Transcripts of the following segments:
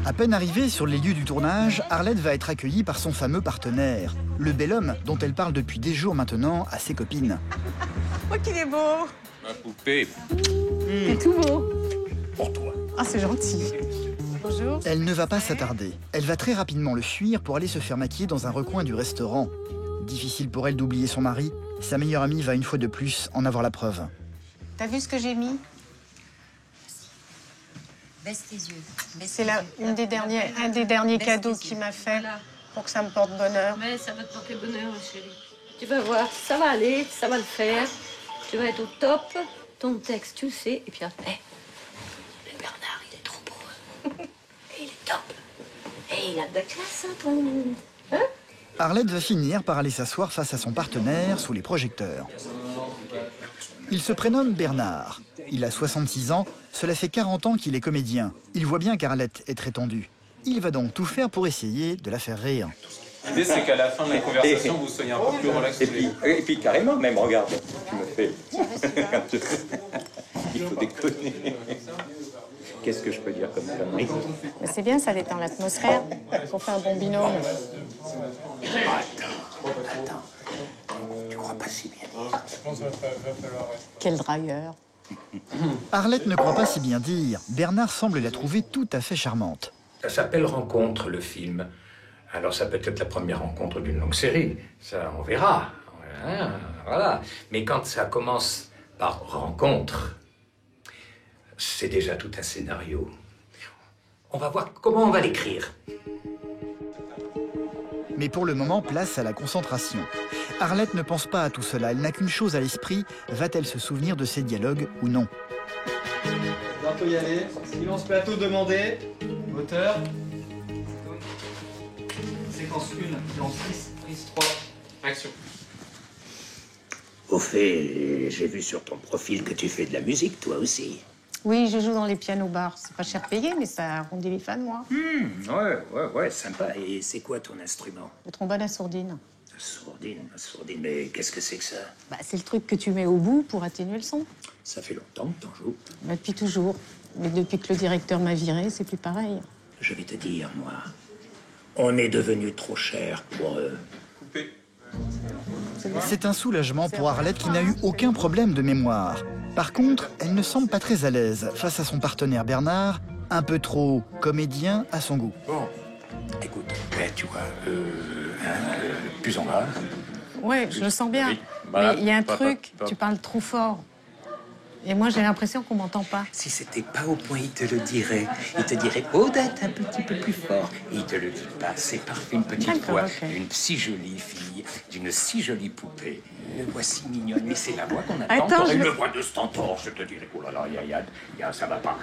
À peine arrivée sur les lieux du tournage, Arlette va être accueillie par son fameux partenaire, le bel homme dont elle parle depuis des jours maintenant à ses copines. Oh, qu'il est beau! Ma poupée. C'est tout beau. Pour toi. Ah, c'est gentil. Bonjour. Elle ne va pas s'attarder. Elle va très rapidement le fuir pour aller se faire maquiller dans un recoin du restaurant. Difficile pour elle d'oublier son mari. Sa meilleure amie va une fois de plus en avoir la preuve. T'as vu ce que j'ai mis? Baisse tes yeux. C'est un des derniers cadeaux qu'il m'a fait pour que ça me porte bonheur. Mais ça va te porter bonheur, ma chérie. Tu vas voir, ça va aller, ça va le faire. Tu vas être au top. Ton texte, tu le sais. Et puis après, le Bernard, il est trop beau. Et il est top. Et il a de la classe, hein, ton... Hein? Arlette va finir par aller s'asseoir face à son partenaire sous les projecteurs. Il se prénomme Bernard. Il a 66 ans, cela fait 40 ans qu'il est comédien. Il voit bien qu'Arlette est très tendue. Il va donc tout faire pour essayer de la faire rire. L'idée, c'est qu'à la fin de la conversation, vous soyez un peu plus relax. Et puis carrément, même, regarde, tu me fais... Il faut déconner. Qu'est-ce que je peux dire comme connerie? C'est bien, ça détend l'atmosphère. Qu'on fait un bon binôme. Attends. Tu crois pas si bien dire? Quel dragueur. Arlette ne croit pas si bien dire. Bernard semble la trouver tout à fait charmante. Ça s'appelle Rencontre, le film. Alors ça peut être la première rencontre d'une longue série. Ça, on verra. Voilà. Mais quand ça commence par Rencontre, c'est déjà tout un scénario. On va voir comment on va l'écrire. Mais pour le moment, place à la concentration. Arlette ne pense pas à tout cela. Elle n'a qu'une chose à l'esprit. Va-t-elle se souvenir de ces dialogues ou non? Bientôt y aller. Silence plateau demandé. Moteur. Séquence 1, silence 6, prise 3. Action. Au fait, j'ai vu sur ton profil que tu fais de la musique, toi aussi. Oui, je joue dans les pianos-bars. C'est pas cher payé, mais ça arrondit les fans, moi. Ouais, sympa. Et c'est quoi ton instrument? Le trombone à sourdine. Sourdine, mais qu'est-ce que c'est que ça? Bah, c'est le truc que tu mets au bout pour atténuer le son. Ça fait longtemps que t'en joues. Bah, depuis toujours. Mais depuis que le directeur m'a viré, c'est plus pareil. Je vais te dire, moi, on est devenu trop cher pour eux. C'est un soulagement pour Arlette qui n'a eu aucun problème de mémoire. Par contre, elle ne semble pas très à l'aise face à son partenaire Bernard, un peu trop comédien à son goût. Bon, écoute, tu vois, plus en grave. Ouais, je le sens bien. Oui, voilà. Mais il y a un truc, tu parles trop fort. Et moi, j'ai l'impression qu'on m'entend pas. Si c'était pas au point, il te le dirait. Il te dirait, Odette, un petit peu plus fort. Et il te le dit pas. C'est parfait, une petite voix, d'une si jolie fille, d'une si jolie poupée. Une voix si mignonne, mais c'est la voix qu'on attend. Attends, Une voix de stentor, je te dirais. Oh là là, ça va pas.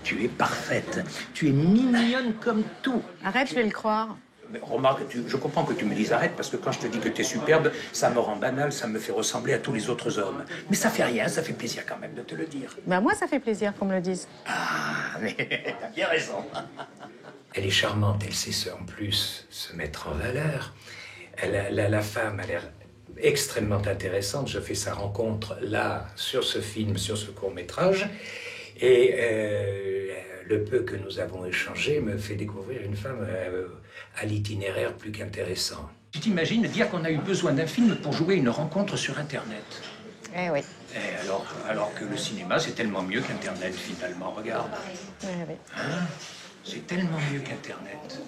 Tu es parfaite. Tu es mignonne comme tout. Arrête, je vais le croire. Mais remarque, je comprends que tu me dises arrête, parce que quand je te dis que tu es superbe, ça me rend banal, ça me fait ressembler à tous les autres hommes. Mais ça fait rien, ça fait plaisir quand même de te le dire. Bah moi, ça fait plaisir qu'on me le dise. Ah, mais t'as bien raison. Elle est charmante, elle sait en plus se mettre en valeur. La femme a l'air extrêmement intéressante. Je fais sa rencontre là, sur ce film, sur ce court-métrage. Et le peu que nous avons échangé me fait découvrir une femme à l'itinéraire plus qu'intéressant. Tu t'imagines dire qu'on a eu besoin d'un film pour jouer une rencontre sur Internet? Eh oui. Alors que le cinéma, c'est tellement mieux qu'Internet, finalement. Regarde. Eh oui. Hein? C'est tellement mieux qu'Internet.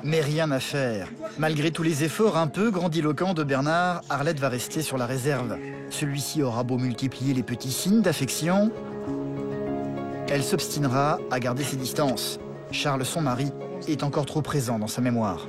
Mais rien à faire. Malgré tous les efforts un peu grandiloquents de Bernard, Arlette va rester sur la réserve. Celui-ci aura beau multiplier les petits signes d'affection, elle s'obstinera à garder ses distances. Charles, son mari, est encore trop présent dans sa mémoire.